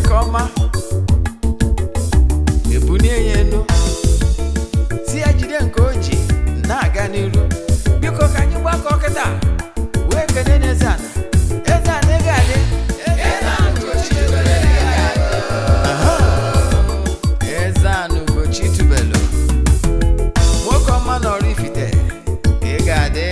nkoma ebunie yenu si ajide nkoji na aga n'iru biko ka anyị gbakọ kịta wee kene Eze-Ana Eze-Ana ga-adị Eze-Ana ugochitubelu nwoke ọma na oraifite ị ga-adị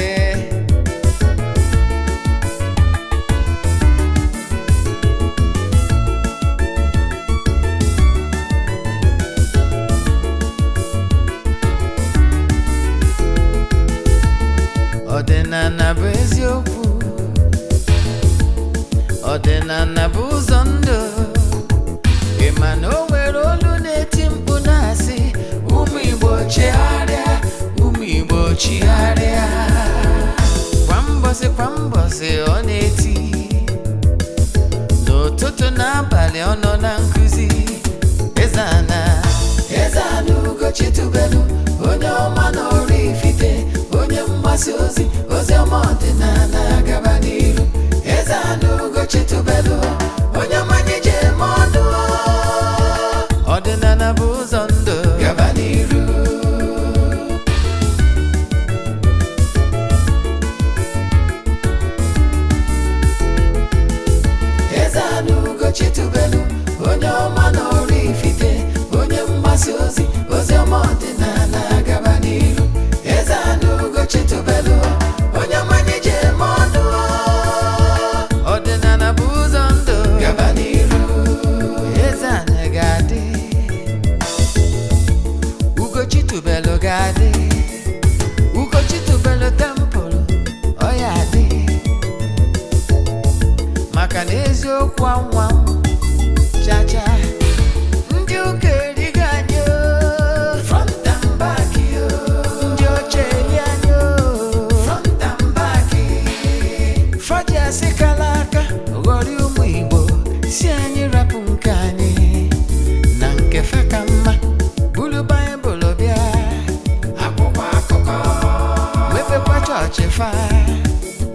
Ọdịnala bụ eziokwu ọdịnala bụ ụzọ ndụ ịma na o nwere olu na-eti mkpu na-asị ụmụ Igbo chigharịa ụmụ Igbo chigharịa kwa mbọsị ọ na-eti n'ụtụtụ n'abalị ọ nọ na nkuzi Eze-Ana ugochitubelu onye ọma na oraifite onye mgbasa ozi ọma ọdịnala gaba n'iru Eze-Ana ugochitubelu onye mmanya ji eme ọnụ ọdịnala bụ ụzọ ndụ gaba n'iru Eze-Ana ugochitubelu onye ọma na oraifite onye mgbasa ozi ọma ọdịnala gaba n'iru Eze-Ana ugochitubelu onye mmanya ji eme ọnụ ọdịnala bụ ụzọ ndụ gaba n'iru Eze-Ana ga-adị ugochitubelu ga-adị ugochitubelu tempụl ọ ya adị maka na eziokwu anwa chacha ndị ụka erigo anyị front and back ndị oche eri anyị front and back fadi asị kala aka ghọrị ụmụ Igbo si anyị rapụ nke anyị na nke fe ka mma bulu Baịbụl bịa akwụkwọ akụkọ mepekwa chọọchị fa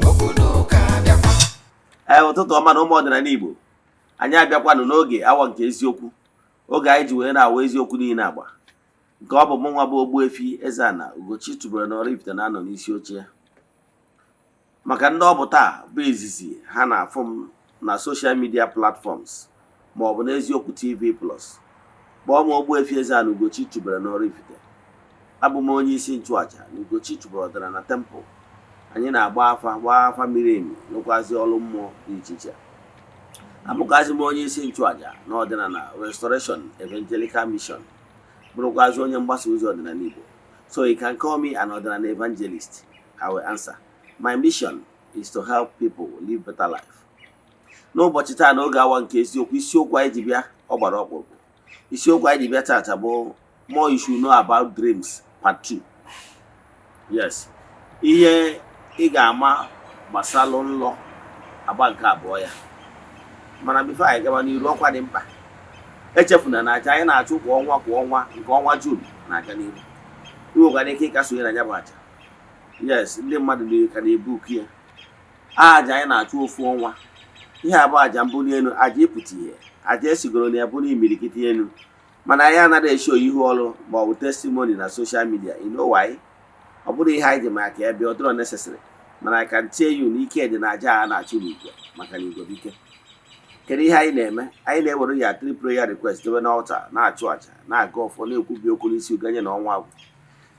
okwu n'ụka bịakwa ụtụtụ ọma na ụmụ ọdịnala Igbo anyị abịakwanụ n'oge awa nke eziokwu oge anyị ji wee na-awa eziokwu niile agba nke ọ bụ mụ nwa bụ Ogbuefi Eze-Ana ugochitubelu na oraifite na-anọ n'isi oche maka ndị ọ bụ taa bụ izizi ha na-afụ m na social media platforms ma ọ bụ n'eziokwu TV plus kpọọ m Ogbuefi Eze-Ana ugochitubelu na oraifite abụ m onye isi nchụaja na ugochitubelu ọdịnala temple anyị na-agba afa miri emi n'ụkwazi ọrụ mmụọ dị iche iche abụkwazi m onye isi nchụaja na ọdịnala Restoration Evangelical Mission bụrụkwazi onye mgbasa ozi ọdịnala Igbo so you can call me an ọdịnala evangelist. I will answer. My mission is to help people live better life. N'ụbọchị taa n'oge awa nke eziokwu isiokwu anyị ji bịa ọ gbara ọkpụrụkpụ isiokwu anyị ji bịa taata bụ more you should know about dreams part 2. Yes, ihe ị ga-ama gbasalụ nlọ agba nke abụọ ya mana bifo anyị gaba n'iru ọkwa dị mkpa echefuna na aja anyị na-achụ kwa ọnwa nke ọnwa Jun na-aga n'iru iwegara ike ịkasonye na ya bụ aja. Yes, ndị mmadụ ka na-ebu uku ya aja anyị na-achụ ofu ọnwa ihe abụ aja mbụ n'elu aja ịpụta ihe aja esigoro na ya bụ n'imirikiti elu mana anyị anaghị eshi oyihu ọrụ ma ọ bụ testimony na social media. You know why? ọ bụrụ ihe anyị ji maka ya bịa ọ dịrọ necessary mana I can tell you na ike dị na aja a na-achụ n'igwe maka na igwe bụ ike. Kedu ihe anyị na-eme? Anyị na-ewere ya 3 prayer request debe n'altar na-achụ aja na-aga ọfọ na-ekwubi okwu n'isi uganye na ọnwa agwụ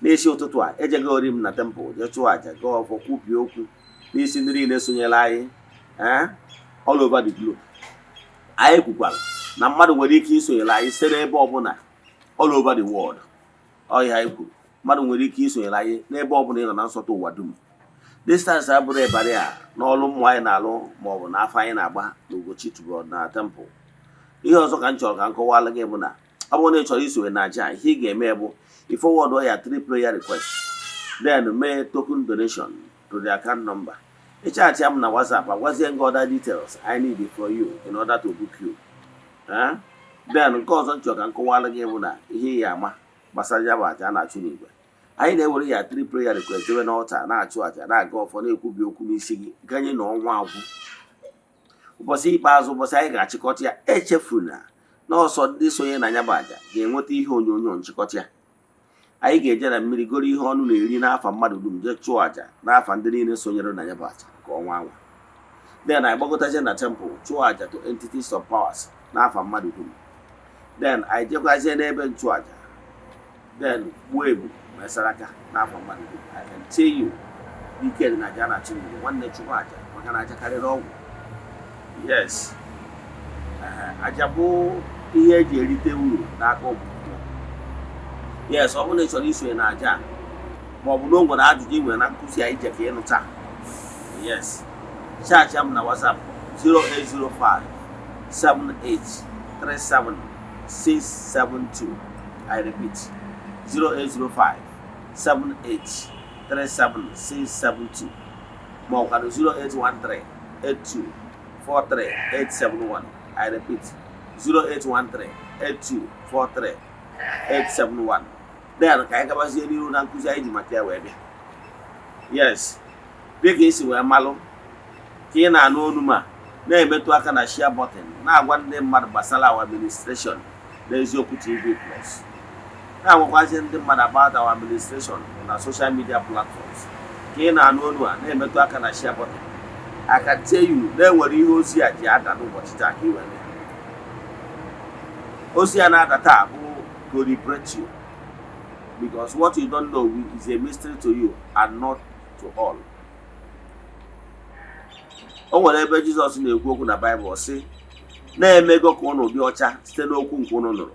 n'isi ụtụtụ a ejego ori m na temple jee chụọ aja gaa ọfọ kwubi okwu n'isi ndị niile sonyere anyị all over the globe. Anyị kwukwara na mmadụ nwere ike isonyere anyị site n'ebe ọbụla all over the world. Ọhịa anyị kwuru mmadụ nwere ike isonyere anyị n'ebe ọbụla ị nọ na nsọtụ ụwa dum. Distance abụrụ ịbarị a n'ọlụ mmụọ anyị na-alụ maọbụ na afọ anyị na-agba n'ugochitubelu na temple. Ihe ọzọ ka m chọrọ ka m kọwara gị bụ na ọ bụrụ na ị chọrọ isonye na aja ihe ị ga-eme bụ forward ya 3 prayer requests then mee token donation to the account number. Ịchaatị m na WhatsApp agwazie gị other details I need for you in order to book you. Then nke ọzọ m chọrọ ka m kọwara gị bụ na ihe ya ama gbasara ya bụ aja a na-achụ n'igwe. Anyị na-ewere ya 3 prayer requests debe n'altar na-achụ aja na-aga ọfọ na-ekwubi okwu n'isi gị ganye na ọnwa agwụ ụbọchị ikpeazụ ụbọchị anyị ga-achịkọta ya echefuna na ọsọ ndị sonye na ya bụ aja ga-enweta ihe onyonyo nchịkọta ya. Anyị ga-eje na mmiri goro ihe ọnụ na-eri n'afa mmadụ dum jee chụọ aja n'afa ndị niile sonyere na ya bụ aja ka ọnwa anwa. Then anyị gbagọtazie na temple chụọ aja to entities of powers n'afa mmadụ dum. Then anyị jekwazie n'ebe nchụaja, then gbuo ebu mesara aka n'afa mmadụ dum. I can tell you ike dị na aja na Chineke nwanne chụọ aja maka na aja karịrị ọgwụ. Yes, aja bụ ihe eji erite uru n'aka ụmụ. Yes, ọ bụrụ na ị chọrọ isonye na aja ma ọ bụ na o nwere ajụjụ ị nwere na nkụzi anyị je ka ịnụta. Yes, chaatị m na WhatsApp 0805 7837 672. I repeat 0805 7837 672 ma ọ kwado 0813 82 43 871. I repeat 0813 82 43 871. Then ka anyị gabazie n'ihu na nkụzi anyị ji maka ya wee bịa. Yes, dịka esi wee malụ ka ị na-anụ onu ma na-emetụ aka na share button na-agwa ndị mmadụ gbasara our administration na Eziokwu TV Plus, na-agwakwazi ndị mmadụ about our administration na social media platforms. Ka ị na-anụ onu a na-emetụ aka na share button, I can tell you na enwere ihe ozi a ji ada n'ụbọchị taa ka ị were. Ozi a na-ada taa bụ to liberate you, because what you don't know is a mystery to you and not to all. O nwere ebe Jizọs na-ekwu okwu na Bible sị na-emego ka unu dị ọcha site n'okwu nke unu nụrụ.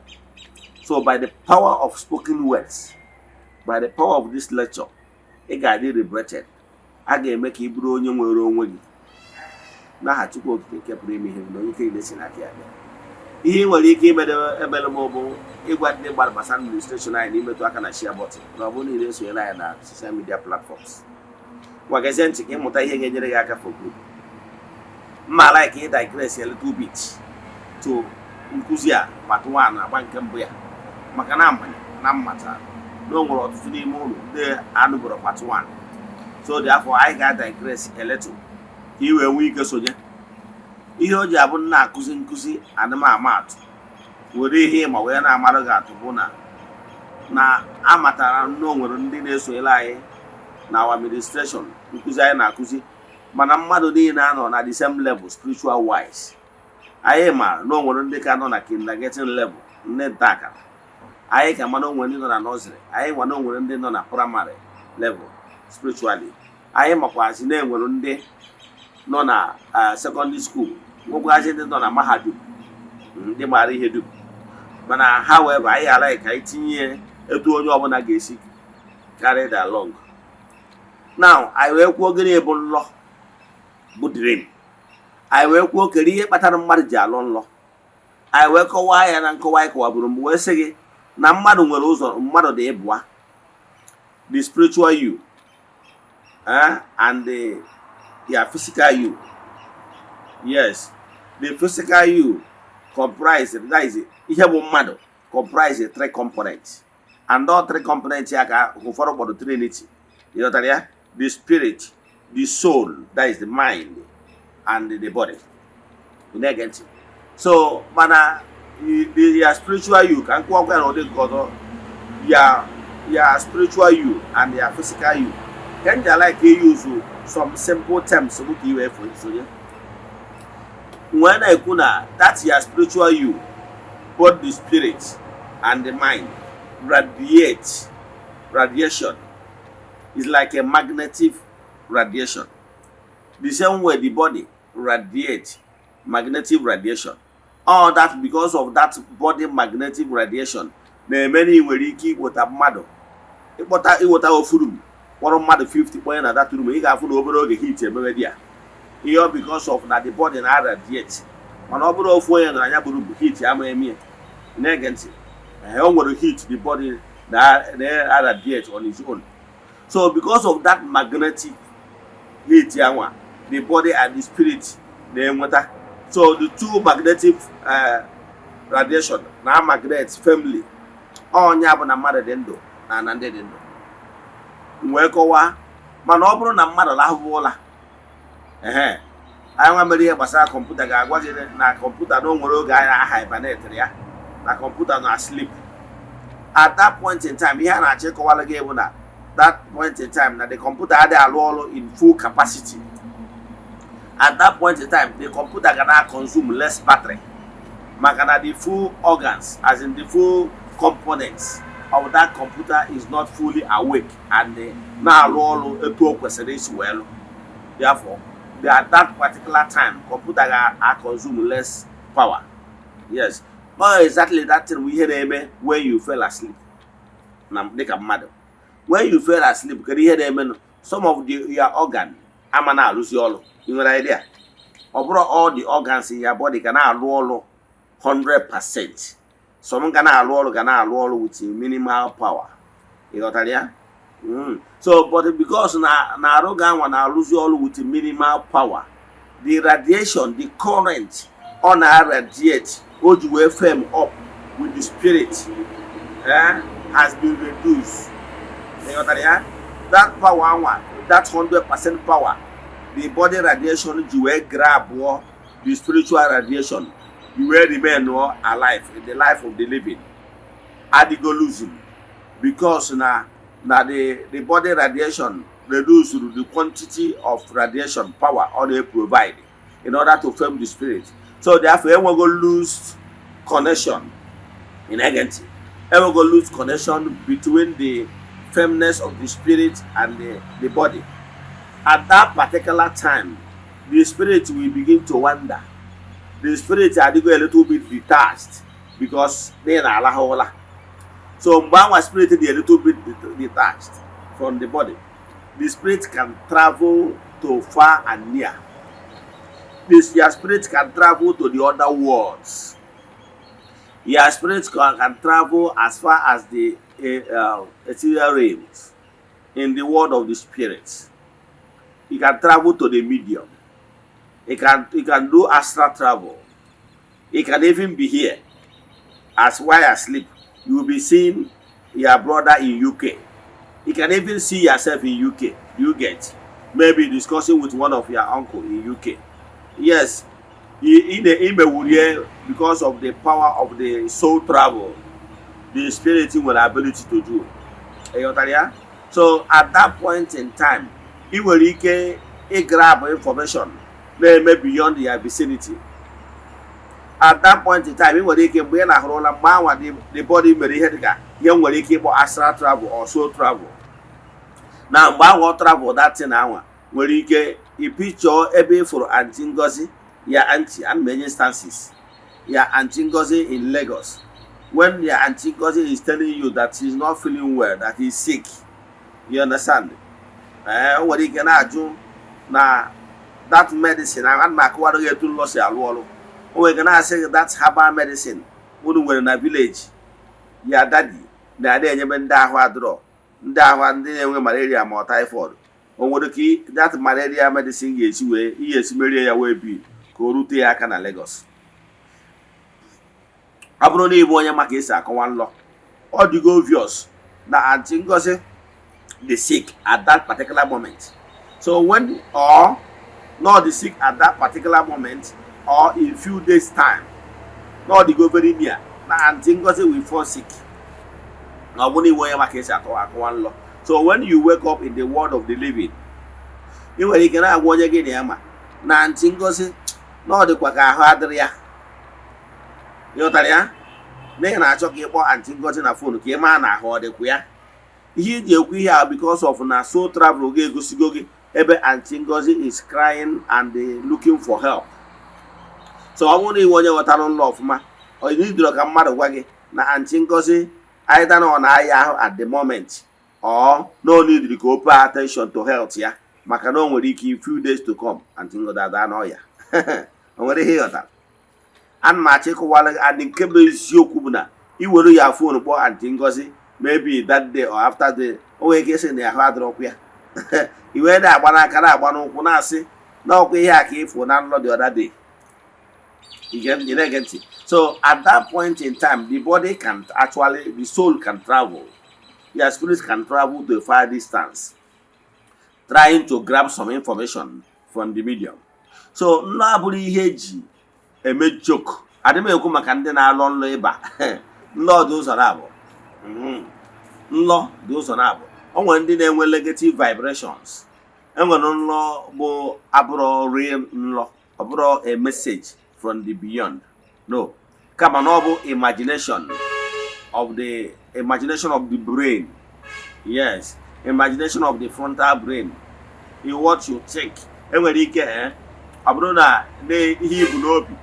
So by the power of spoken words, by the power of this lecture, ị ga-adị liberated. A ga-eme ka ị bụrụ onye nwere onwe gị n'aha Chukwu Okike nke pụrụ ime ihe na onye ike ile si n'aka ya bịa. Ihe nwere ike imede ebele m bụ ịgwa ndị mmadụ gbasara administration anyị na imetụ aka na share button na ọ bụrụ na ị na-esonye anyị na social media platforms. Gwagezie ntị ka ịmụta ihe ga-enyere gị aka for good. Mma like ị digress a little bit to nkụzi a part 1 agba nke mbụ ya, maka na amanya na mmata na o nwere ọtụtụ n'ime ụlọ ndị anụbụrụ part 1. So therefore anyị ga-digress a little ka ị wee nwee ike sonye. Ihe o ji abụ na-akụzi nkụzi anụmanụ were ihe ma wee na-amara gị atụ bụ na amatara na o nwere ndị na-esonyere anyị na our administration nkụzi anyị na-akụzi, mana mmadụ niile anọ na the same level spiritual wise. Anyị ma na o nwere ndị ka nọ na kindergarten level, ndị nta akara. Anyị ka mana o nwere ndị nọ na nursery, anyị ma na o nwere ndị nọ na primary level spiritually. Anyị makwazi na enwere ndị nọ na secondary school, nwekwazi ndị nọ na mahadum, ndị maara ihe dum. Mana however anyị alaghị ka anyị tinye etu onye ọbụla ga-esi carry it along. Now anyị wee kwuo gịnị bụ nlọ bụ dream. Anyị wee kwuo kere ihe kpatara mmadụ ji alụ nlọ. Anyị wee kọwaa ya na nkọwa anyị kọwaburu mgbe wee sị gị na mmadụ nwere ụzọ mmadụ dị ịbụa, the spiritual you and the physical you. Yes, the physical you comprise, that is ihe bụ mmadụ comprise 3 components, and all 3 components ya ka ụfọdụ kpọrọ Trinity. You ya? The spirit, the soul, that is the mind, and the body. So mana your spiritual you can go on your spiritual you and your physical you. Can they like use some simple terms so you have for it? When I kuna, that's your spiritual you, both the spirit and the mind radiation is like a magnetic radiation. The same way the body radiates magnetic radiation. All that because of that body magnetic radiation. Na many nwere ike iweta mmadụ iweta ofurum kpọrọ mmadụ 50 kpọnye na that room. Ị ga-afụ na obere oge heat emewe dị ya. Ihe because of na the body na radiate. Mana ọ bụrụ ofu onye na anya bụrụ heat ama eme. Na-ege ntị. O nwere heat the body na radiate on its own. So because of that magnetic heat yanwa, the body and the spirit na-enweta. So the two magnetic radiation na magnet family ọnya bụ na mmadụ dị ndụ na ndị dị ndụ. Wee kọwaa mana ọ bụrụ na mmadụ lahụ ụla anyị nwa mere ihe gbasara kọmputa ga-agwa gị na kọmputa na o nwere oge anyị hibernate ya na kọmputa na sleep. At that point in time, ihe a na-achọ ịkọwara gị bụ na that point in time na the computer adịghị arụ ọrụ in full capacity. At that point in time, the computer gonna consume less battery. Maka na the full organs, as in the full components of that computer is not fully awake and na-arụ ọrụ etu o kwesịrị isi wee lụ. Therefore, at that particular time, computer ga consume less power. Yes. Not exactly that thing we hear when you fell asleep. When you fell asleep, you hear some of your organ amana lose all. You know the idea? All the organs in your body can roll 100%. Some can roll with minimal power. You got idea? So, but because na organ wanna lose all with minimal power, the radiation, the current on our radiate Ogbuefi up with the spirit has been reduced. That power, that 100% power, the body radiation you will grab the spiritual radiation, you will remain alive in the life of the living. Adigo losing because now the body radiation reduce the quantity of radiation power or they provide in order to form the spirit. So therefore, everyone go lose connection in agency. Everyone go lose connection between the firmness of the spirit and the body. At that particular time, the spirit will begin to wander. The spirit are go a little bit detached because they are alahola. So when spirit is a little bit detached from the body, the spirit can travel to far and near. Your spirit can travel to the other worlds. Your spirit can travel as far as the ethereal realms in the world of the spirits. It can travel to the medium. It can do astral travel. It can even be here. As while asleep, you will be seeing your brother in UK. You can even see yourself in UK. You get maybe discussing with one of your uncle in UK. Yes, in the ime because of the power of the soul travel, the spirit will have ability to do. So at that point in time, it will grab information maybe beyond your vicinity. At that point in time, it will the body may astral travel or soul travel. Now, what travel that in hour where you get a picture every for Auntie Ngozi, your auntie and many instances. Your Auntie Ngozi in Lagos. When your Auntie Ngozi is telling you that she's not feeling well, that he's sick, you understand? What you can do now that medicine, I'm not going to lose your wall. We can say that's herbal medicine. When we're in a village, your daddy, the idea you been there, draw. Malaria or typhoid. Or that malaria medicine yes, malaria will be Korute Akana Lagos. Abroni Boya Makisa, one law. All the obvious that Auntie Ngozi the sick at that particular moment. So when or not the sick at that particular moment or in few days time, not the go very near. Now Auntie Ngozi will fall sick. So when you wake up in the world of the living, you will get a watch again. Auntie Ngozi, no the quaka hardria. You know, then I talk about Auntie Ngozi in a phone, came on a horde queer. He the because of na soul travel go ebe Auntie Ngozi is crying and looking for help. So I want to watch what I don't love ma or you need to look at mother waggy na Auntie Ngozi either on at the moment or no need to go pay attention to health, yeah. Makanon will keep few days to come and think of that annoya. I want to hear that. And my check while and in cable is your kubuna. You will do your phone about Auntie Ngozi maybe that day or after the always guess in their hard rock here. You wear that one I can't one I say no we here for not the other day. You get it. So at that point in time, the body can actually, the soul can travel. Your spirit can travel to a far distance, trying to grab some information from the medium. So nlọ abụrụ ihe eji eme joke. Adị m ekwu maka ndị na-alọ nlọ ịba. Nlọ dị ụzọ na-abụ. Nlọ dị ụzọ na-abụ. O nwere ndị na-enwe negative vibrations. Enwere nlọ bụ abụrụ real nlọ. Ọ bụrụ a message from the beyond. No. Kama na ọ bụ imagination of the brain. Yes. Imagination of the frontal brain. In what you think. Enwere ike ọ bụrụ na ihe ibu n'obi.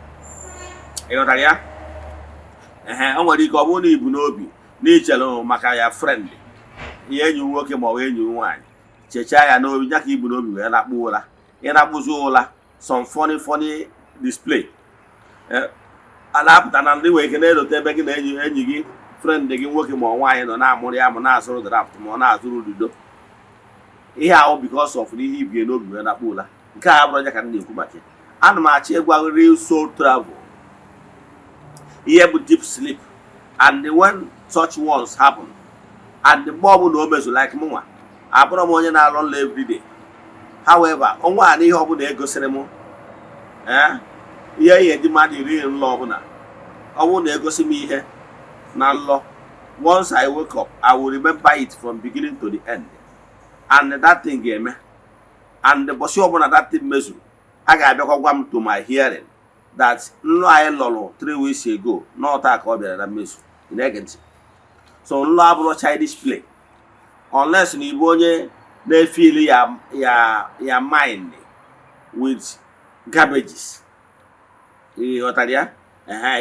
Ịghọtara ya? O nwere ike ọ bụrụ na ibu n'obi na ichelu maka ya friend. Ihe enyi nwoke ma ọ bụ enyi nwaanyị. Chechaa ya n'obi ya ka ibu n'obi wee lakpuo ụra. Ị na-akpụzi ụra some funny display. A na-apụta na ndị nwere ike na-elote ebe gị na enyi gị friend gị nwoke ma nwaanyị nọ na-amụrụ ya ma na-azụrụ draft ma ọ na-azụrụ ludo. Ihe ahụ because of ihe ibie n'obi wee lakpuo ụra. Nke a abụrụ ya ka m na-ekwu maka ya. Ana m achọ ịgwa real soul travel. Ihe bụ deep sleep. And when such ones happen, and the mgbe na o mezu like mụnwa, abụrụ m onye na-alọ nlọ everyday. However, ọnwa a n'ihe ọbụla egosiri m ihe dị mmadụ iri nlọ ọbụla. Ọ bụrụ na egosi m ihe na nlọ, once I wake up, I will remember it from beginning to the end. And that thing ga-eme. And the bosi ọbụla that thing mezuru, a ga-abịakwa gwa m to my hearing that nlọ anyị lọrọ 3 weeks ago not ka ọ bịara na mmezu. So nlọ abụrụ childish play unless na ịbụ onye na-efili ya mind with garbages. Ịghọtara ya?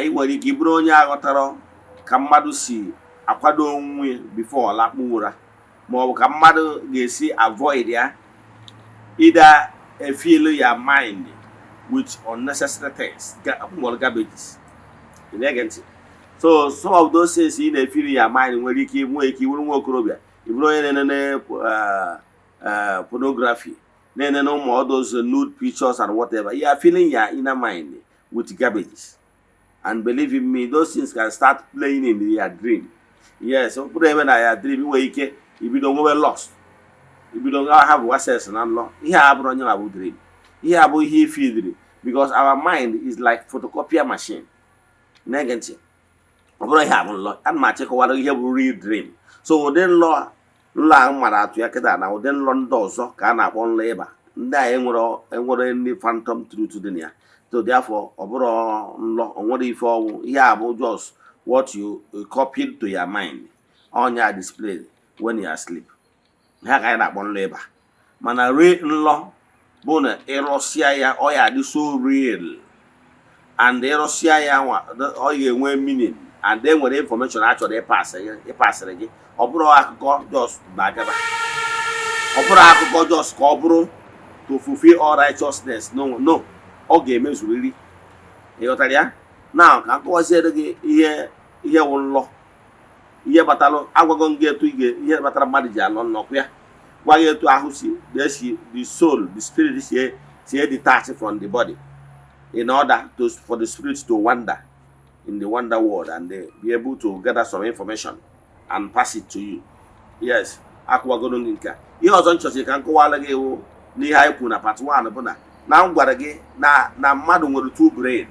Ị nwere ike ịbụrụ onye aghọtara ka mmadụ si akwado onwe before ọ lakpuo ụra, ma ọ bụ ka mmadụ ga-esi avoid ya, either fill your mind with unnecessary things, garbages. So some of those things in fill your mind nwere ike ịbụrụ nwa okorobịa, ịbụrụ onye na-enene pornography, na-enene ụmụ all those nude pictures and whatever. You are filling your inner mind with garbages. And believe in me, those things can start playing in your dream. Yes, so put them in your dream. If you don't get lost, if you don't have access and unlock, here abụrụ onye na-abụ dream. Ihe abụ ihe ifidiri, because our mind is like photocopier machine. Na-ege ntị. Ọ bụrụ ihe abụ nlọ, ana m achịkọwara ihe bụ real dream. So ụdị nlọ ahụ mara atụ ya kịta na ụdị nlọ ndị ọzọ ka a na-akpọ nlọ ịba. Ndị a enwere ndị phantom truth dị na ya. So therefore, ọ bụrụ nlọ, o nwere ife ọnwụ. Ihe abụ just what you copied to your mind. Ọnya displayed when you are asleep. Ha ka anyị na-akpọ nlọ ịba. Mana real nlọ bụ na ịrụsịa ya ọ ya dị so real, and ịrụsịa ya ọ ga-enwe meaning, and then nwere information a chọrọ ịpasịrị gị. Ọ bụrụ akụkọ just bagaba. Ọ bụrụ akụkọ just ka ọ bụrụ to fulfill all righteousness. No, ọ ga-emezuriri. Ịghọtara ya? Now ka nkọwaziere gị ihe wụ nlọ. Ihe batara agwago gị etu ihe batara mmadụ ji alọ nnọkụ ya. Gwa gị etu ahụ si the soul, the spirit si detach from the body in order for the spirit to wander in the wonder world and be able to gather some information and pass it to you. Yes, akụwagoro gị nke a. Ihe ọzọ nchọsi ka nkọwala gị wụ n'ihe anyị kwuru na part 1 bụ na m gwara gị na mmadụ nwere 2 brain.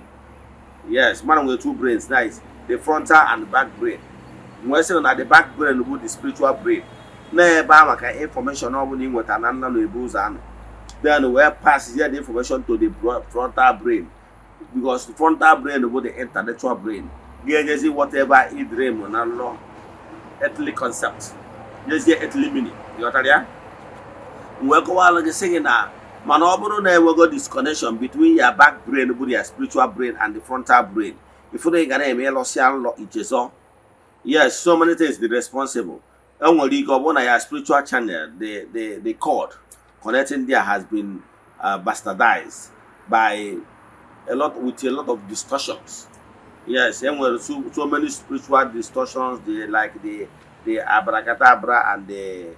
Yes, mmadụ nwere 2 brains, that is the frontal and the back brain. Nwee sị na the back brain bụ the spiritual brain. Na-ebe a maka information ọ bụla ị nweta na nna na-ebu ụzọ anụ. Then we pass the information to the frontal brain, because the frontal brain bụ the intellectual brain. Ga-enyezi whatever i dream na nlọ earthly concept. Nyezie earthly meaning. Ịghọtara ya? Wee kọwalụ gị sị gị na mana ọ bụrụ na enwego disconnection between your back brain bụ your spiritual brain and the frontal brain, ifuru ị ga na-eme ịlọsịa nlọ ichezọ. Yes, so many things dị responsible. Enwere ike ọ bụrụ na your spiritual channel, the cord connecting there has been bastardized by with a lot of distortions. Yes, enwere so many spiritual distortions, like the abracadabra and the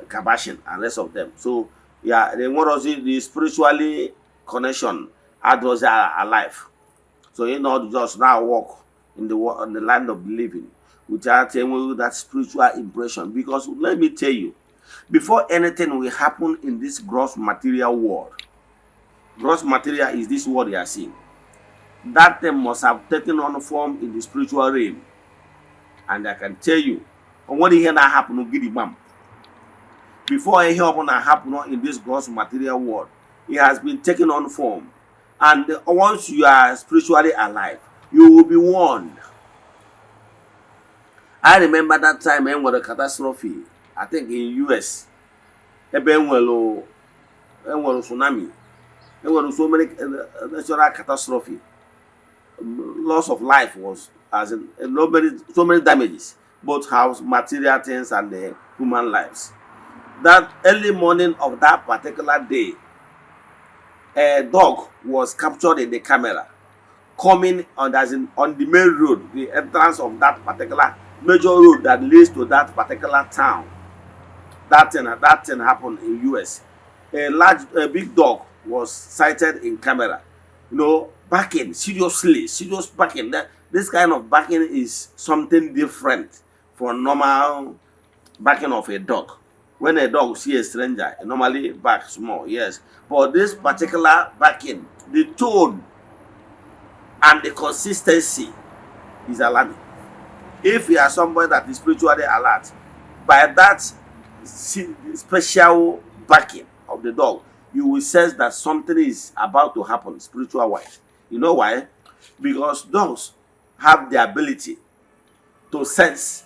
kabashin and rest of them. So yeah, they want to the spiritually connection adults are alive. So you know, just now walk on the land of the living without that spiritual impression. Because let me tell you, before anything will happen in this gross material world, gross material is this world you are seeing. That thing must have taken on form in the spiritual realm. And I can tell you, what here that happen to bam. Before I hear what happen in this gross material world, it has been taken on form. And once you are spiritually alive, you will be warned. I remember that time when was a catastrophe, I think in US. There was tsunami. There were so many natural catastrophe. Loss of life was as in so many damages, both house, material things, and the human lives. That early morning of that particular day, a dog was captured in the camera coming on the main road, the entrance of that particular major road that leads to that particular town. That thing happened in US. A big dog was sighted in camera, barking serious barking. This kind of barking is something different from normal barking of a dog. When a dog see a stranger, it normally barks small, yes. But this particular barking, the tone and the consistency is alarming. If you are somebody that is spiritually alert, by that special barking of the dog, you will sense that something is about to happen spiritual wise. You know why? Because dogs have the ability to sense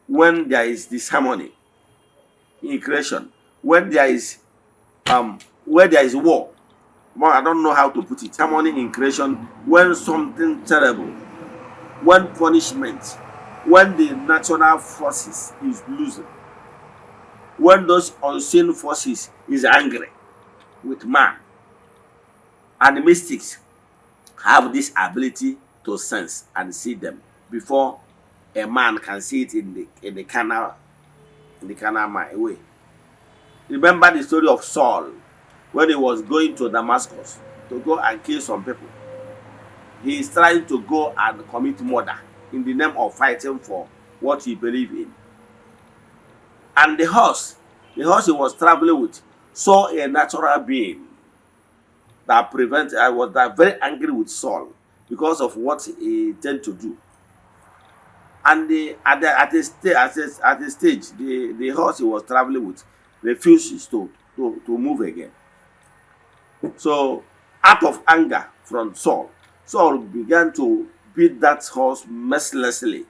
when there is disharmony in creation, when there is war. Well, I don't know how to put it. Harmony in creation, when something terrible, when punishment, when the natural forces is losing, when those unseen forces is angry with man. And the mystics have this ability to sense and see them before a man can see it in the carnal way. Remember the story of Saul when he was going to Damascus to go and kill some people. He is trying to go and commit murder in the name of fighting for what he believed in. And the horse he was traveling with saw a natural being that was very angry with Saul because of what he tended to do. And at the stage, the horse he was traveling with refused to move again. So, out of anger from Saul began to beat that horse mercilessly.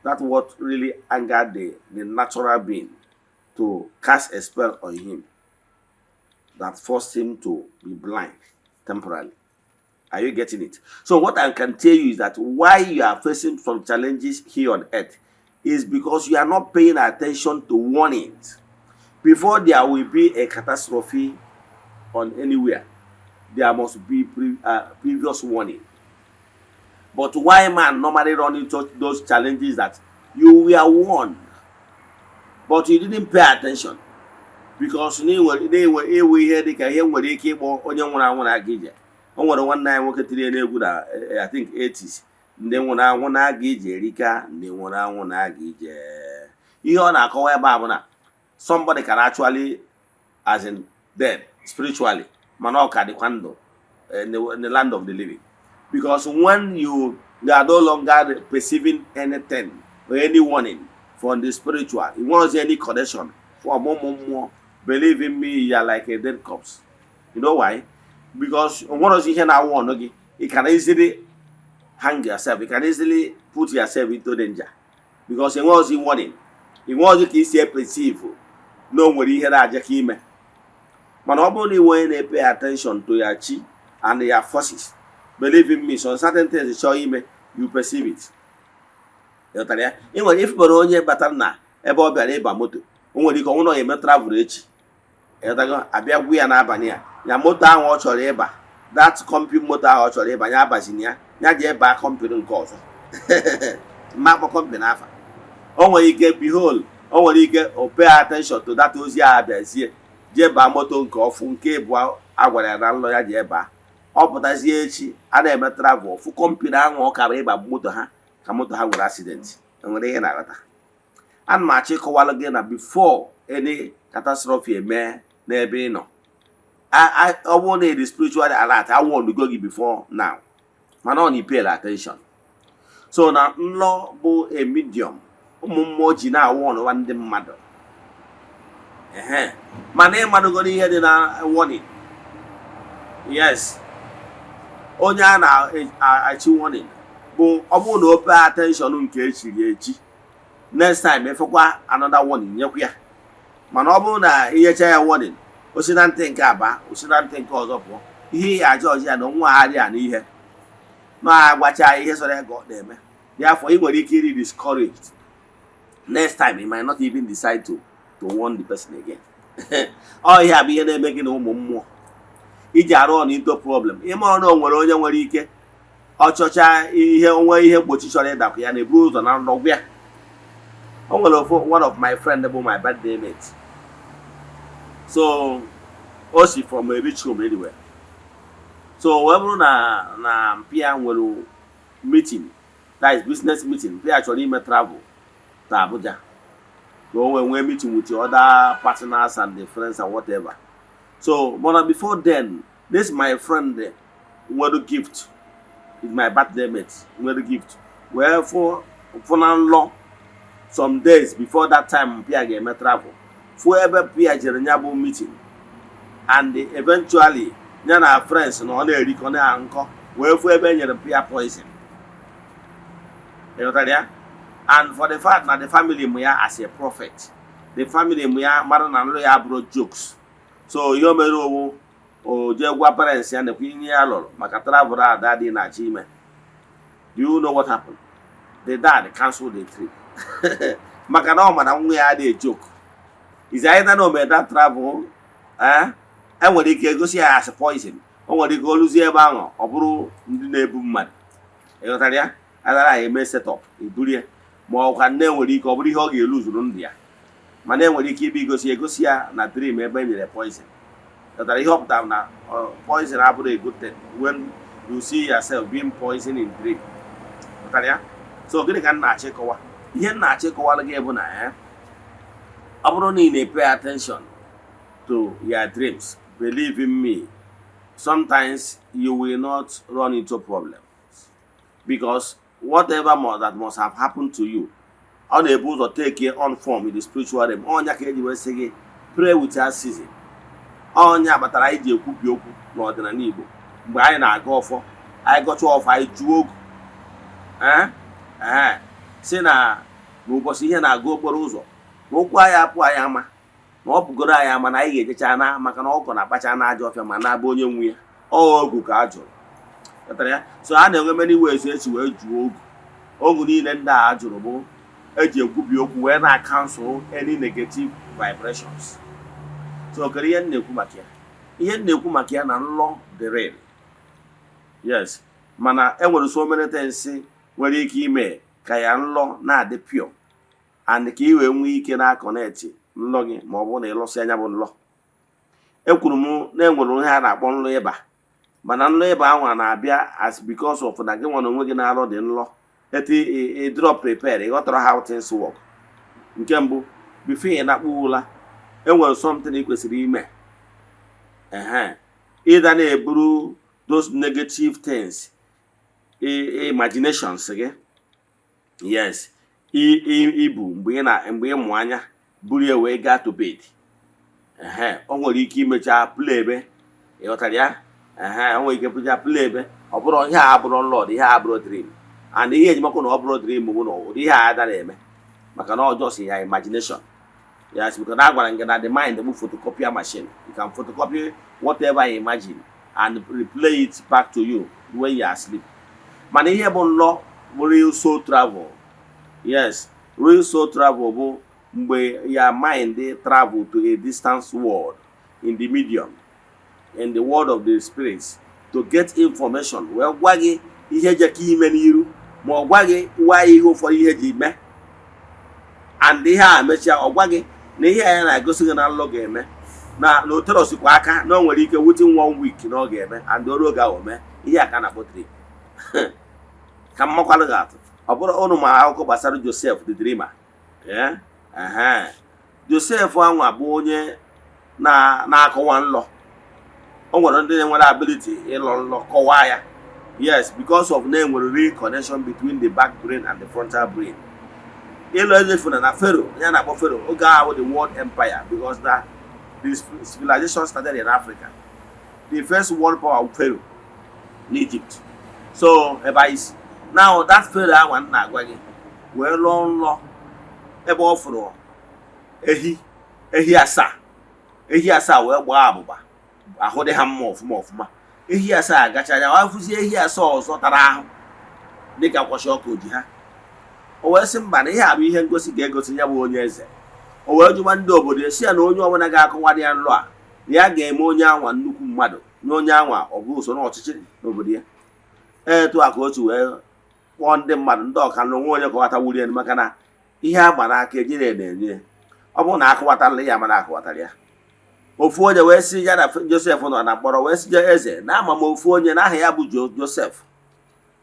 That's what really angered the natural being, to cast a spell on him that forced him to be blind temporarily. Are you getting it? So what I can tell you is that why you are facing some challenges here on earth is because you are not paying attention to warnings. Before there will be a catastrophe on anywhere, there must be previous warning. But why man normally run into those challenges that you were warned, but you didn't pay attention because they were here. They can hear what they keep on your o nwere nwanne anyị nwoke tiri n'egwu na I think 80s, ndị nwụrụ anwụ na-aga ije erika, ndị nwụrụ anwụ na-aga ije. Ihe ọ na-akọwa ebe a bụ na somebody can actually as in dead spiritually, mana ọ ka dịkwa ndụ in the land of the living, because when you are no longer perceiving anything or any warning from the spiritual, it wants any connection for more. Believe in me, you are like a dead corpse. You know why? Because one of the here now one, you can easily hang yourself, you can easily put yourself into danger. Because it was in warning. It was to see perceive. No one here that Jakime. But only when they pay attention to your chi and your forces. Believe in me, so certain things show him, you perceive it. Even if Boronia Batana, about the moto, only you can only travel rich. Abia we an abania. Ya motor ahụ ọ chọrọ ịba, that computer motor ahụ ọ chọrọ ịba, ya abazini ya ji ebe computer nke ọzọ. Mmakpọ company afa. O nwere ike behold, o nwere ike pay attention to that ozi a abịazie, je ba moto nke ọfụ nke bụ agwara ya na nlọ ya ji ebe. Ọ pụtazie echi a na-eme travel fụ company ahụ ọ kara ịba moto ha ka moto ha nwere accident. Enwere ihe na-alata. Ana m achọ ịkọwalụ gị na before any catastrophe eme n'ebe ị nọ, I want the spiritual alert. I want to go before now. Man on pay attention. So now law bo a medium. Mmụọ ji na-awọ ọnụ ndị mmadụ. Mana ịmadụ goro ihe dị na warning. Yes. Onye a na-achi warning bụ ọ bụrụ na o pay attention nke echiri echi. Next time efekwa another warning nyekwa ya. Mana ọ bụrụ na ihecha ya warning, o si na ntị nke aba, o si na ntị nke ọzọ pụọ. Ihe ya aja ọjị ya na nwa ha dị ya n'ihe. Ma agbacha ihe sọrọ ya ka ọ na-eme. Therefore, ị nwere ike ịdị discouraged. Next time, he might not even decide to warn the person again. Ọ ihe abụ ihe na-eme gị na ụmụ mmụọ. Iji arụ ọnụ into problem. Ime ọrụ o nwere onye nwere ike ọchọcha ihe onwe ihe mgbochi chọrọ ịdakụ ya na-eburu ụzọ na ndọgwụ ya. O nwere one of my friend bụ my birthday mate. So, o si from a rich home anywhere. So, wee bụrụ na mpịa nwere meeting, that is business meeting, mpịa chọrọ ime travel to Abuja. So when we meeting with your other partners and the friends and whatever. So, but before then, this my friend were gift. It's my birthday mate. Were gift. Well, for law, some days before that time, Pia game travel. Forever Pia Jernyabo meeting, and eventually, none our friends and all the recon uncle. Well, forever you're Pia poison. You know that? And for the fact that the family Muya as a prophet, the family Muya Maran and Loya brought jokes. So you meru o Jegua parents and the Queen Yalo, Makatravora, daddy in achievement. Do you know what happened? The dad cancelled the trip. Makanoma and we had a joke. Is either no made that travel, and when they go see as a poison, or when they go lose a bang or brew the neighborhood mad. You know that? I may set up in Buria. More can never recover you lose Rundia. My name will keep because you go see na dream a baby the poison. That I hope that now poison apple a good thing when you see yourself being poisoned in dream. So get a na check over. Here na check over again. Abro need pay attention to your dreams. Believe in me. Sometimes you will not run into problems because whatever that must have happened to you, unable to take it on form in the spiritual realm. On your case, you will say, pray with your season. On your but I did cook you more than an evil. But I go for I got you off, I joke. Say now, we see here now go Boruzo. No quiet, Poyama. No good I am an eye, the China, Macanoko, Pachana, Joffa, Manabonium, oh, good casual. So I know many ways that you will joke. Oguni and da durable. When I cancel any negative vibrations. So Korean Nekumakia. Ian Nekumakia and long the rail. Yes. Mana ever so many things say where you keep me, Kayan law na de pure. And the key when we cannot connect it, logging more than a loss anabon law. Ekurumu then will have a bon labor. But unlabor na-abịa as because of na gị nwa onwe gị na-arụ dị nlọ eti drop prepare ịghọtara how things work. Nke mbụ before ị na-akpụ ụla enwere something ị kwesịrị ime ịda na-eburu those negative things imaginations gị yes ibu mgbe ị mụ anya buru ya wee gaa to bed o nwere ike imecha play ebe ịghọtara ya onwe ike pụja play ebe ọ bụrụ ihe a bụrụ Lord ihe a bụrụ dream and ihe ejimakwa na ọ bụrụ dream bụ na ụdị ihe a dara eme maka na ọjọọ si ya imagination. Yes, because I want to get the mind the photocopier machine. You can photocopy whatever you imagine and replay it back to you when you are asleep. Man, here bon law real soul travel. Yes, real soul travel where your mind they travel to a distant world in the medium, in the world of the spirits to get information. Well, wagi ihe jaki meniru, mo wagi why you for ihe jime, and they have mecha or wagi. Na ihe ya na-egosi gị na nlọ ga-eme na oterosikwa aka na o nwere ike within 1 week na ọ ga-eme and ọrụ oge ahụ mee ihe a ka na-akpọ dream ka mmakwalụ gị atụ ọ bụrụ ụnụ ma akụkọ gbasara Joseph the dreamer Joseph anwa bụ onye na-akọwa nlọ o nwere ndị nwere ability ịlọ nlọ kọwaa ya. Yes, because of na enwere real connection between the back brain and the frontal brain. Ịlọ ezefuna na Pharaoh, ya na-akpọ Pharaoh, oge ahụ the world empire, because that this civilization started in Africa. The first world power of Pharaoh in Egypt. So ebe isi now that Pharaoh ahụ na-agwa gị wee lụọ nlọ ebe ọ fụrụ ehi asaa wee gbaa abụba, ahụ dị ha mma ọfụma. Ehi asaa gacha ya wee fụzie ehi asaa ọzọ tara ahụ dịka kwọchi ọkụ ji ha. O wee sị mba na ihe a bụ ihe ngosi ga-egosi ya bụ onye eze. O wee jụwa ndị obodo esi ya na onye ọbụla ga-akọwa ya nlọ a na ya ga-eme onye anwa nnukwu mmadụ na onye anwa ọ bụ usoro ọchịchị n'obodo ya. Etu a ka otu wee kpọọ ndị mmadụ ndị ọka na onwe onye kọwatawuru ya, maka na ihe a gbara aka ejiri na-enye ọ bụrụ na akọwatarala ya mana akọwatara ya. Ofu onye wee sị ya na Joseph nọ na mkpọrọ wee sị je eze na ama m ofu onye na aha ya bụ Joseph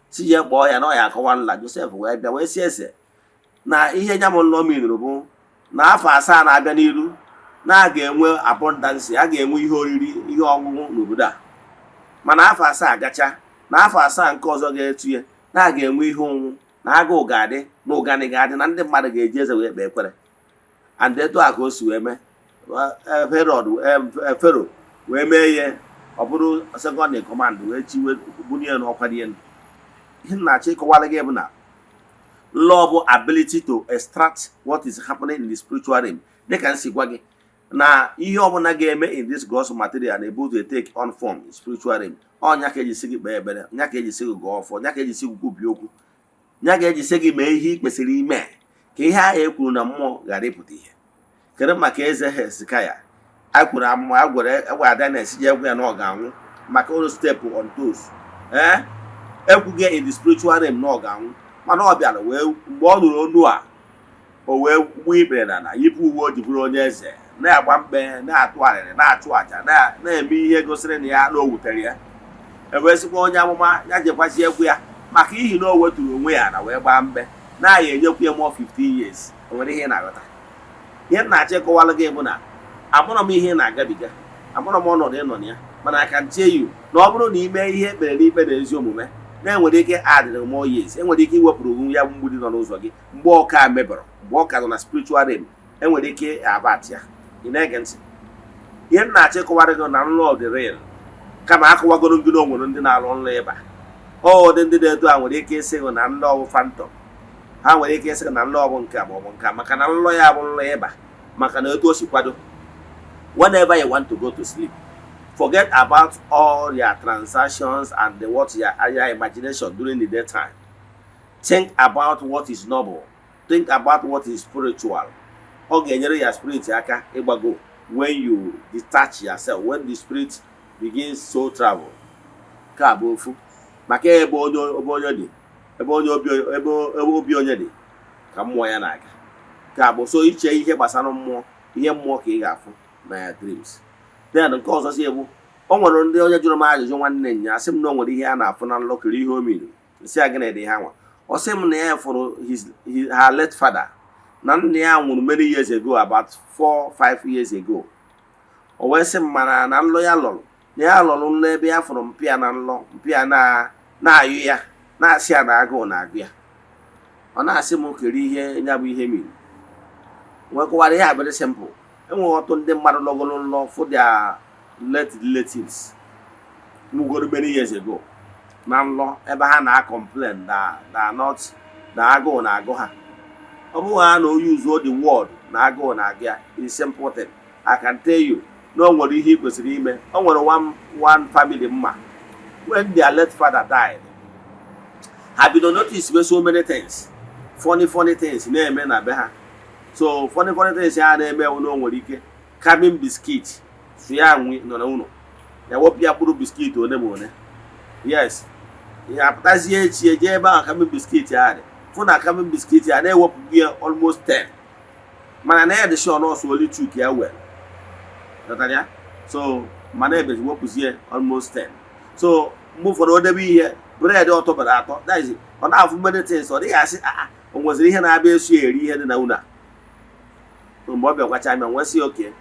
si je kpọọ ya na ọ ya akọwa nla. Joseph wee bịa wee sị eze na ihe nya m nlọ minuru bụ na afọ 7 na-abịa n'iru na a ga-enwe abundance, a ga-enwe ihe oriri ihe ọṅụṅụ n'obodo a, mana afọ 7 gacha na afọ 7 nke ọzọ ga-etu ya na a ga-enwe ihe ọṅụṅụ na agụụ ga-adị na ụgani ga-adị na ndị mmadụ ga-eji eze wee kpee ekpere. And etu a ka o si wee mee Pharaoh wee mee ihe ọ bụrụ second in command wee chiwe bunye n'ọkwa dị elu. Ihe na-achọ ịkọwara gị bụ na law bụ ability to extract what is happening in the spiritual realm. Dịka nsi gwa gị na ihe ọbụla ga-eme in this gross material na able to take on form in spiritual realm. Ọnya ka eji si gị kpee ekpere, nya ka eji si gị gụọ ọfọ, nya ka eji si gị kwubi okwu, nya ka eji si gị mee ihe ị kwesịrị ime ka ihe ahụ e kwuru na mmụọ ghara ịpụta ihe. Kedu maka eze Hezekiah a kwuru amụma agwara Daniel si je egwu ya na ọ ga-anwụ maka ụlọ step on toes. Ekwughị in the spiritual realm na ọ ga-anwụ, mana ọ bịara wee mgbe ọ nụrụ onu a o wee gbuo ikpere na yipụ uwe o ji bụrụ onye eze, na-agba mkpe, na-atụ arịrị, na-achụ aja, na-eme ihe gosiri na ya na o wutere ya. Ewee sịkwa onye amụma ya jekwazi egwu ya maka ihi na o weturu onwe ya na wee gbaa mbe na ya enyekwu ya more 15 years. O nwere ihe na-aghọta. Ihe na-achọ ịkọwalụ gị bụ na amụrụ m ihe na-agabiga, amụrụ m ọnọdụ ịnọ na ya, mana I can tell you na ọ bụrụ na ime ihe ekpere n'ikpe na ezi omume na-enwere ike adịrị more years, enwere ike iwepụrụ ya mgbudi nọ n'ụzọ gị mgbe ọka mebọrọ, mgbe ọka nọ na spiritual realm, enwere ike abat ya. Ị na-ege ntị? Ihe na-achọ ịkọwara gị na nlọ dị real kama akọwagoro gị na onwere ndị na-alụ nlọ ịba. Ọ dị ndị na-eto a nwere ike ịsị gị na nlọ ọbụ phantom, ha nwere ike ịsị gị na nlọ ọbụ nke ma ọ bụ nke maka na nlọ ya bụ nlọ ịba, maka na etu o si kwado. Whenever you want to go to sleep, forget about all your transactions and your imagination during the daytime. Think about what is noble. Think about what is spiritual. Ọ ga-enyere ya spirit aka ịgbago when you detach yourself, when the spirit begins to travel. Ka bụ ofu maka ebe onye dị, ebe obi onye dị ka mmụọ ya na-aga. Ka bụ so iche ihe gbasara mmụọ, ihe mmụọ ka ị ga-afụ na ya dreams. Then nke ọzọ si egbu o nwere ndị onye jụrụ m ajụjụ nwanne nya asị m na o nwere ihe a na-afụ na nlọkiri ihe o mere. Nsị a gịnị dị ha nwa. Ọ sị m na ya fụrụ her late father na nne ya nwụrụ many years ago, about 4-5 years ago. O wee sị m mana na nlọ ya lọrọ na ya lọrọ nlọ ebe ya fụrụ mpịa na nlọ mpịa na-ayụ ya na-asị ya na agụụ na-agụ ya. Ọ na-asị m kere ihe ya bụ ihe mere. Wee kọwara ihe very simple. Enwere ọtụ ndị mmadụ lọgoro nlọ for their late relatives mugoro many years ago na nlọ ebe ha na-complain na agụụ na-agụ ha. Ọ bụghị ha na onye uzuo the word na agụụ na-agụ ya. It's simple thing. I can tell you na o nwere ihe ị kwesịrị ime. O nwere one family mma when their late father died. Ha bido notice so many things, funny things na-eme na be ha. So funny things ya na-eme na o nwere ike cabin biscuit so ya nwe nọ na ụlọ ya wepụ ya kpụrụ biscuit one ma one. Yes, ya pụtazie echi eje ebe ahụ cabin biscuit ya dị fụ na cabin biscuit ya na-ewepụ gị almost 10, mana na ya dị sure nọọsụ only 2 ka ya were. Ya so mana ebezi wepụzie almost 10. So mgbe ụfọdụ o debe ihe bread ọtọ bara atọ, that is ọ na-afụ many things. Ọ dịghị asị o nweziri ihe na-abịa esu eri ihe dị na ụlọ. Mgbe ọ bịa gwacha m nwesị oke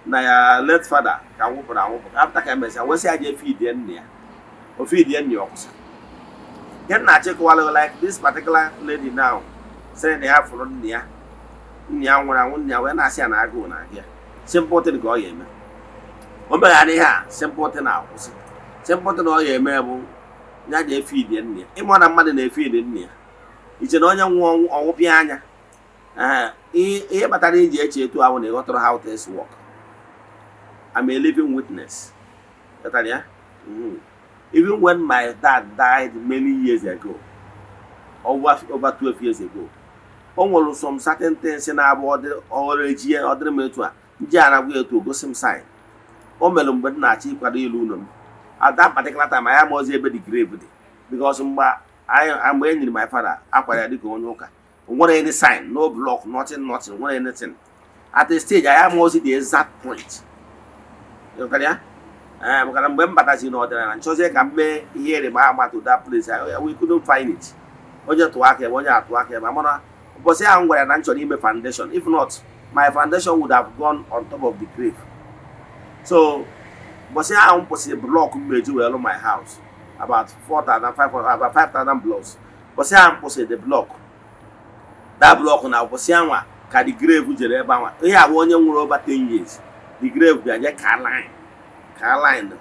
na ya late father ka nwụpụrụ anwụpụ after ka emesịa wesị ya je feed nne ya o feed nne ya ọkwụsa ihe na-achịkọwalụ like this particular lady now sị na ya fụrụ nne ya nwụrụ anwụ nne ya wee na-asị ya na agụụ na-agụ ya simple thing ka ọ ya eme o meghara ihe a simple thing na-akwụsị simple thing ọ ya eme bụ ya je feed nne ya ịma na mmadụ na-efeed nne ya iche na onye nwụọ ọnwụpịa anya ihe kpatara iji eche etu ahụ na ịghọtara how things work. I'm a living witness. Even when my dad died many years ago, over 12 years ago, o some certain things in our already other metua, Jana way to go some sign. O melum but not cheap at the at that particular time I was able to grave it because I'm waiting my father acquired the Gonoka. What any sign, no block, nothing, what anything. At the stage I am also the exact point. Because I'm going back in order and chose a campaign here in Mama to that place. We couldn't find it. Or just work here, one year to work here. Mamma was I'm going to actually make foundation. If not, my foundation would have gone on top of the grave. So, but I'm possible block made you well on my house. About 4,500, about 5,000 blocks. But I'm possible the block. That block now was Yama, can the grave with the Rebama. We have 1 year over 10 years. The grave be a Caroline,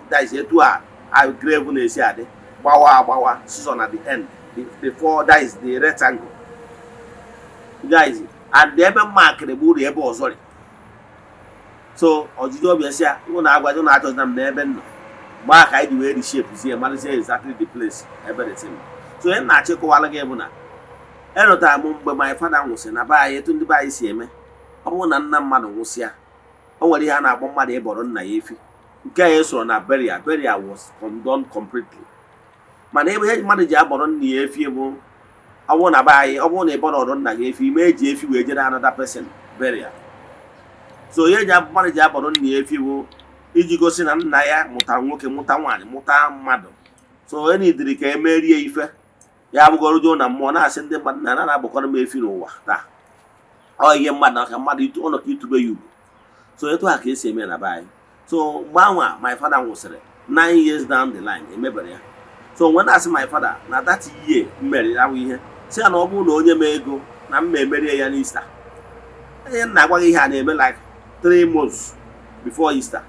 that is it. I grave on the side. Bawa, season at the end. Before that is the rectangle. Guys, and the ever mark the booty able sorry. So, or you don't be a share, you know, I don't know them never. Mark, I do the shape, see a man say exactly the place, everything. So, I'm not check while again. Every time my father was in a buy it to the buy see me. I want a man was here. Only Hannah bombarded a born naive. Guys on a burial was done completely. My neighbor had managed a born near few. I want to buy, I want a born on naive, he made if you were another person burial. So here you have managed a born near few. If you go see an Naya, Mutan, Mutan, Madam. So any drink a Mary Ife. You have got to do a mona, send them, but none of them if you know what. Oh, your mother, her mother, you don't know to be you. So it was a case of me. So my father was 9 years down the line, remember. So when I asked my father, now that year, married, I will hear, say an old no may go, and may marry an Easter. And I had like 3 months before Easter.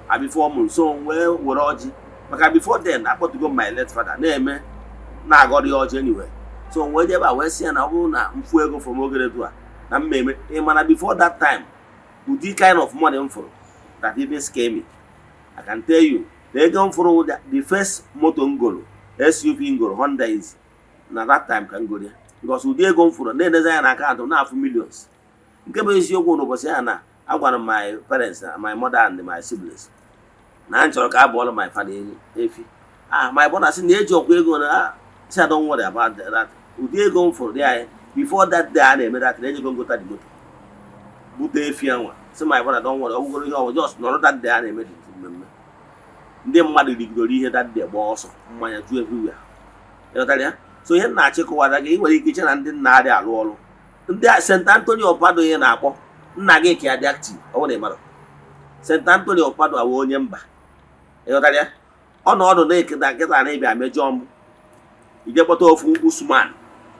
And before months, so well, we're all. But before then, I got to go my late father, name, now I got the orgy anyway. So whenever I was seeing a woman, Fuego from Ogbuefi, and maybe, before that time, with this kind of money for that even scare me. I can tell you, they come for the first motor ngolo, SUV ngolo, Honda is. Now that time can go there. Because we did go for then there's an account of now for millions. In case you go to Eze-Ana, I'm one of my parents, my mother and my siblings. Now I'm sure I bought my father. My brother said, the age of we're going to say, I don't worry about that. We did go for there. Before that day, I made that, then you go to the motor. So my brother don't worry, I was just not that day I made it. Then mother did go here that day, boss, my two everywhere. You know, so here, not check what again, where you kitchen and then not at all. There, St. Antonio of Padua in Apple, Nagaki adactive, or whatever. St. Antonio of Padua, won't yamba. You know, on all the naked that get an neighbor, I made John. You get what of Usman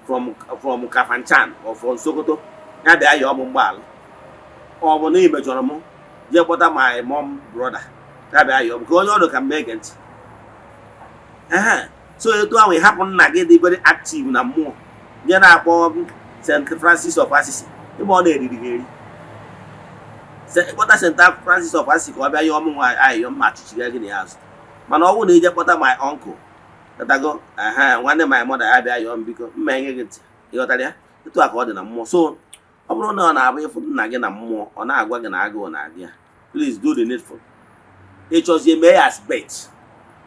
from Kafanchan or from Sokoto, and there you are Mumbal. Or one neighbor, John, you put my mom brother. That you go on can make it. So it will happen again, very active and more. Then I born St. Francis of Assisi. The morning, what I St. Francis of Assisi, or by your mom, I am much in the house. But I won't need what my uncle. That I go, one day my mother, I bear your because many it. You got there? The 2 according and more so. I don't know now way for Nagan and more on our wagon. I go on idea. Please do the needful. It was a may aspect.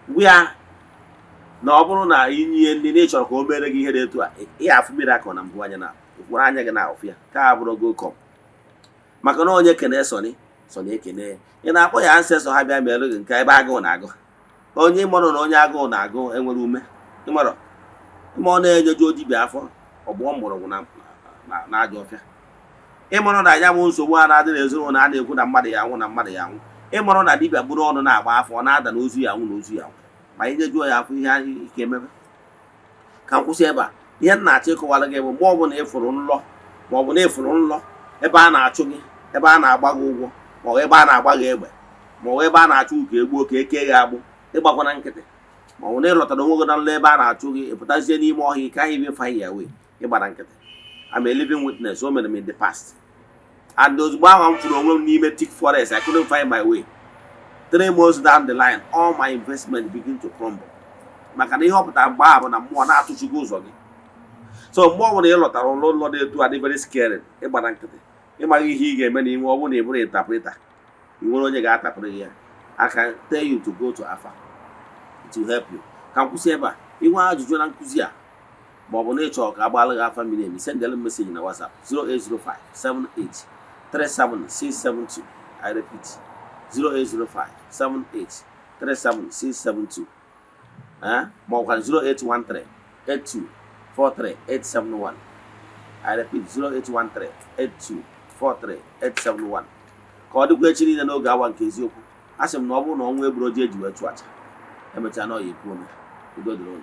We are no in the nature of home headed to a half miracle and Guayana. One now of here. Cabro go come. Macanonia can sonny, Sonny can. And our boy ancestors have been and Kaibago Nago. Only Mononago Nago and Walume. Tomorrow. Money, Jody Biafo, or one more of Najofia. ịmụrụ na anya bụ nsogbu a na-adị n'ezinụlọ a na-ekwu na mmadụ ya anwụ na mmadụ ya anwụ, ịmụrụ na dibịa bụrụ ọnụ na-agba afọ ọ na-ada n'ozu ya anwụ na ozu ya anwụ, ma anyị nyejuo ya afọ ihe anyị ike emebe. Ka m kwụsị ebe a. Ihe m na-achọ ịkọwara gị bụ mgbe ọbụla ịfụrụ nlọ ma ọ bụ na ịfụrụ nlọ ebe a na-achụ gị, ebe a na-agba gị ụgwọ, ma ọ bụ ebe a na-agba gị egbe, ma ọ bụ ebe a na-achụ ka egbuo ka eke gị agbụ, ịgbakwana nkịtị, ma ọ bụ na ịlọtara onwe gị na nlọ ebe a na-achụ gị, ịpụtazie n'ime ọhịa ike ahụ ibe find your way, ịgbara nkịtị. I'm a living witness. O mere m in the past. And ozugbo ahụ m fụrụ onwe m n'ime thick forest, I couldn't find my way. 3 months down the line, all my investment begin to crumble. Maka na ihe ọ pụtara mgbe ahụ bụ na mmụọ na-atụchigo ụzọ gị. So mgbe ọ bụla ị lọtara ụlọ dị etu adị very scary, ịgbara nkịtị, ịmaghị ihe ị ga-eme n'ime ọ bụrụ na ị bụrụ interpreter, ị nwere onye ga-atapụrụ ya. I can tell you to go to Afa to help you. Ka m kwụsị ebe a. Inwe ajụjụ na nkụzi a ma ọ bụ na ị chọrọ ka agbalị gị afa mmiri emi, send them message na WhatsApp 08057837672. I repeat 08057837672. Ma ọ bụkwa 08138243871. I repeat 08138243871. Ka ọ dịkwa echi niile n'oge awa nke eziokwu. A sị m na ọ bụrụ na ọnwa egburu oji eji wee chụ aja, emechaa na ọ ya ekwu ome. Udo dịrị unu.